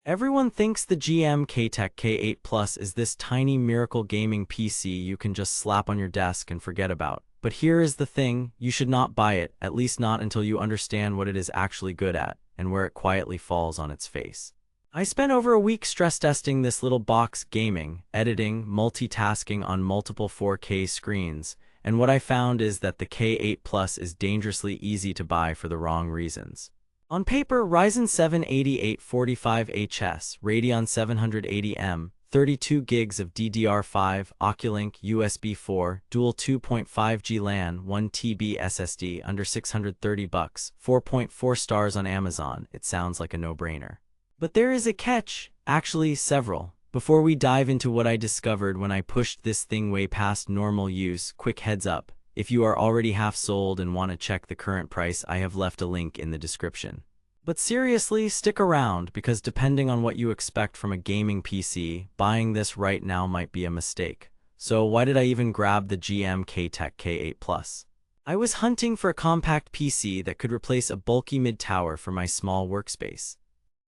Everyone thinks the GMKtec K8 Plus is this tiny miracle gaming PC you can just slap on your desk and forget about. But here is the thing, you should not buy it, at least not until you understand what it is actually good at, and where it quietly falls on its face. I spent over a week stress testing this little box gaming, editing, multitasking on multiple 4K screens, and what I found is that the K8 Plus is dangerously easy to buy for the wrong reasons. On paper, Ryzen 7 8845HS, Radeon 780M, 32 gigs of DDR5, Oculink, USB 4, dual 2.5G LAN, 1 TB SSD, under $630, 4.4 stars on Amazon. It sounds like a no-brainer. But there is a catch, actually several. Before we dive into what I discovered when I pushed this thing way past normal use, quick heads up. If you are already half sold and want to check the current price, I have left a link in the description. But seriously, stick around, because depending on what you expect from a gaming PC, buying this right now might be a mistake. So why did I even grab the GMKtec K8 Plus? I was hunting for a compact PC that could replace a bulky mid-tower for my small workspace.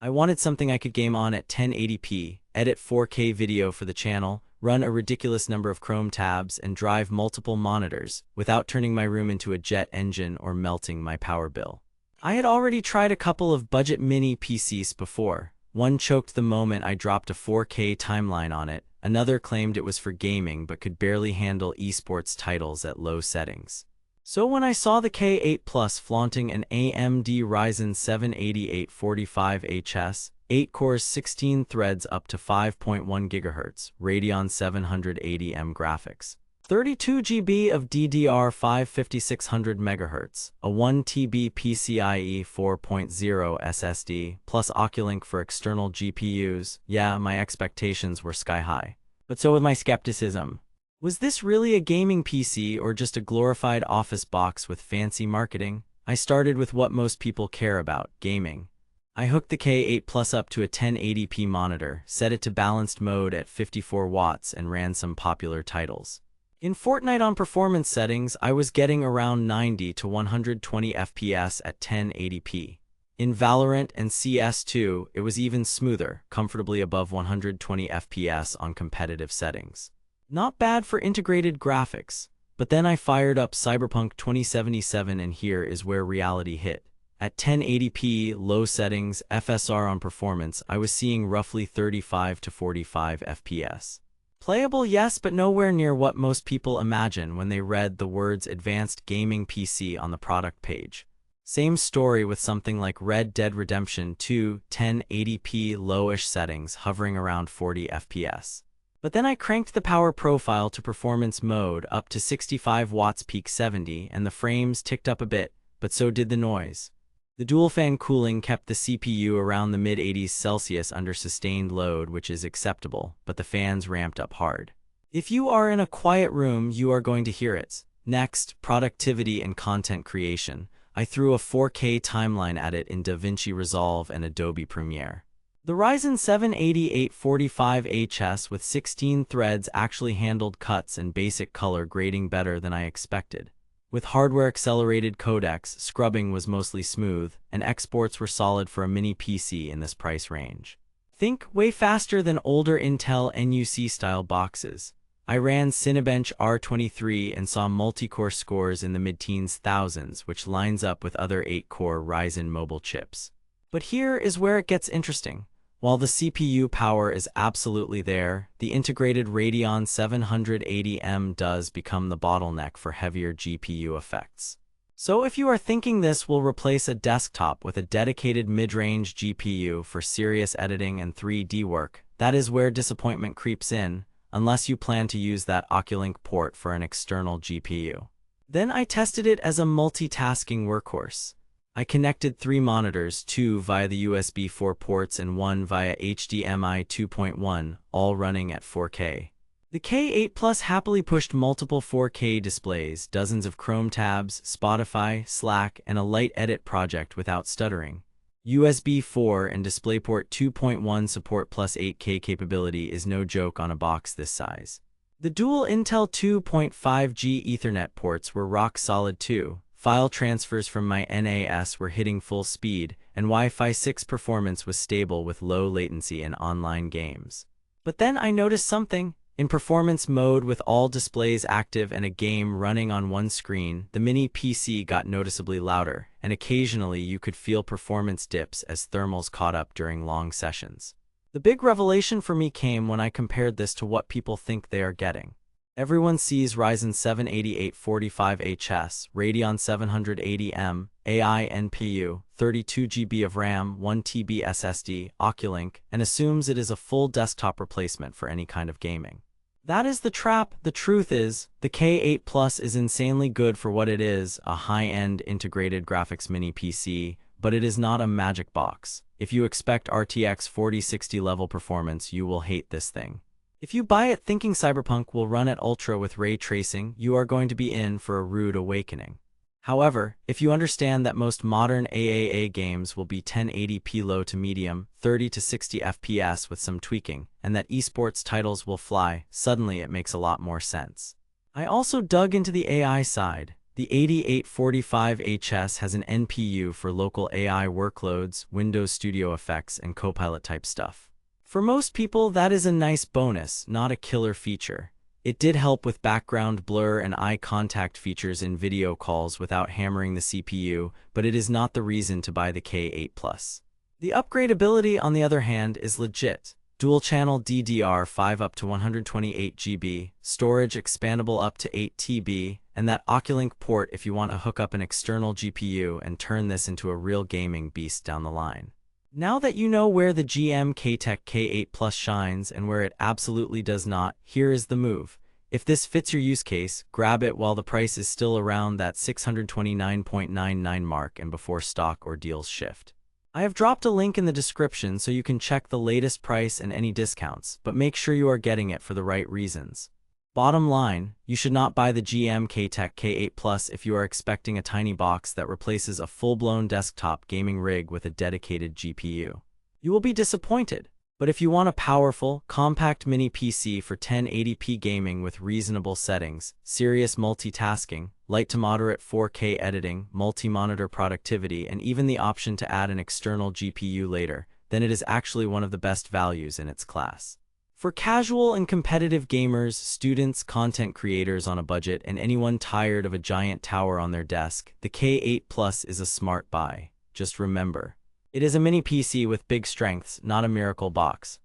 I wanted something I could game on at 1080p, edit 4K video for the channel, run a ridiculous number of Chrome tabs, and drive multiple monitors without turning my room into a jet engine or melting my power bill. I had already tried a couple of budget mini PCs before. One choked the moment I dropped a 4K timeline on it, another claimed it was for gaming but could barely handle esports titles at low settings. So when I saw the K8 Plus flaunting an AMD Ryzen 7 8845HS, 8 cores, 16 threads, up to 5.1 GHz, Radeon 780M graphics, 32 GB of DDR5, 5600 MHz, a 1 TB PCIe 4.0 SSD, plus Oculink for external GPUs. Yeah, my expectations were sky high. But so was my skepticism. Was this really a gaming PC or just a glorified office box with fancy marketing? I started with what most people care about, gaming. I hooked the K8 Plus up to a 1080p monitor, set it to balanced mode at 54 watts, and ran some popular titles. In Fortnite on performance settings, I was getting around 90 to 120 FPS at 1080p. In Valorant and CS2, it was even smoother, comfortably above 120 FPS on competitive settings. Not bad for integrated graphics. But then I fired up Cyberpunk 2077, and here is where reality hit. At 1080p, low settings, FSR on performance, I was seeing roughly 35 to 45 FPS. Playable, yes, but nowhere near what most people imagine when they read the words Advanced Gaming PC on the product page. Same story with something like Red Dead Redemption 2, 1080p lowish settings, hovering around 40 FPS. But then I cranked the power profile to performance mode up to 65 watts, peak 70, and the frames ticked up a bit, but so did the noise. The dual-fan cooling kept the CPU around the mid-80s Celsius under sustained load, which is acceptable, but the fans ramped up hard. If you are in a quiet room, you are going to hear it. Next, productivity and content creation. I threw a 4K timeline at it in DaVinci Resolve and Adobe Premiere. The Ryzen 7 8845HS with 16 threads actually handled cuts and basic color grading better than I expected. With hardware-accelerated codecs, scrubbing was mostly smooth, and exports were solid for a mini PC in this price range. Think way faster than older Intel NUC-style boxes. I ran Cinebench R23 and saw multi-core scores in the mid-teens thousands, which lines up with other 8-core Ryzen mobile chips. But here is where it gets interesting. While the CPU power is absolutely there, the integrated Radeon 780M does become the bottleneck for heavier GPU effects. So if you are thinking this will replace a desktop with a dedicated mid-range GPU for serious editing and 3D work, that is where disappointment creeps in, unless you plan to use that Oculink port for an external GPU. Then I tested it as a multitasking workhorse. I connected 3 monitors, 2 via the USB 4 ports and 1 via HDMI 2.1, all running at 4K. The K8 Plus happily pushed multiple 4K displays, dozens of Chrome tabs, Spotify, Slack, and a light edit project without stuttering. USB 4 and DisplayPort 2.1 support plus 8K capability is no joke on a box this size. The dual Intel 2.5G Ethernet ports were rock solid too. File transfers from my NAS were hitting full speed, and Wi-Fi 6 performance was stable with low latency in online games. But then I noticed something. In performance mode with all displays active and a game running on one screen, the mini PC got noticeably louder, and occasionally you could feel performance dips as thermals caught up during long sessions. The big revelation for me came when I compared this to what people think they are getting. Everyone sees Ryzen 7 8845HS, Radeon 780M, AI NPU, 32 GB of RAM, 1 TB SSD, Oculink, and assumes it is a full desktop replacement for any kind of gaming. That is the trap. The truth is, the K8 Plus is insanely good for what it is, a high-end integrated graphics mini PC, but it is not a magic box. If you expect RTX 4060 level performance, you will hate this thing. If you buy it thinking Cyberpunk will run at ultra with ray tracing, you are going to be in for a rude awakening. However, if you understand that most modern AAA games will be 1080p low to medium, 30 to 60 FPS with some tweaking, and that esports titles will fly, suddenly it makes a lot more sense. I also dug into the AI side. The 8845HS has an NPU for local AI workloads, Windows Studio effects, and Copilot type stuff. For most people, that is a nice bonus, not a killer feature. It did help with background blur and eye contact features in video calls without hammering the CPU, but it is not the reason to buy the K8 Plus. The upgradability, on the other hand, is legit. Dual-channel DDR5 up to 128 GB, storage expandable up to 8 TB, and that Oculink port if you want to hook up an external GPU and turn this into a real gaming beast down the line. Now that you know where the GMKtec K8 Plus shines and where it absolutely does not, here is the move. If this fits your use case, grab it while the price is still around that $629.99 mark and before stock or deals shift. I have dropped a link in the description so you can check the latest price and any discounts, but make sure you are getting it for the right reasons. Bottom line, you should not buy the GMKtec K8 Plus if you are expecting a tiny box that replaces a full-blown desktop gaming rig with a dedicated GPU. You will be disappointed. But if you want a powerful, compact mini PC for 1080p gaming with reasonable settings, serious multitasking, light to moderate 4K editing, multi-monitor productivity, and even the option to add an external GPU later, then it is actually one of the best values in its class. For casual and competitive gamers, students, content creators on a budget, and anyone tired of a giant tower on their desk, the K8 Plus is a smart buy. Just remember, it is a mini PC with big strengths, not a miracle box.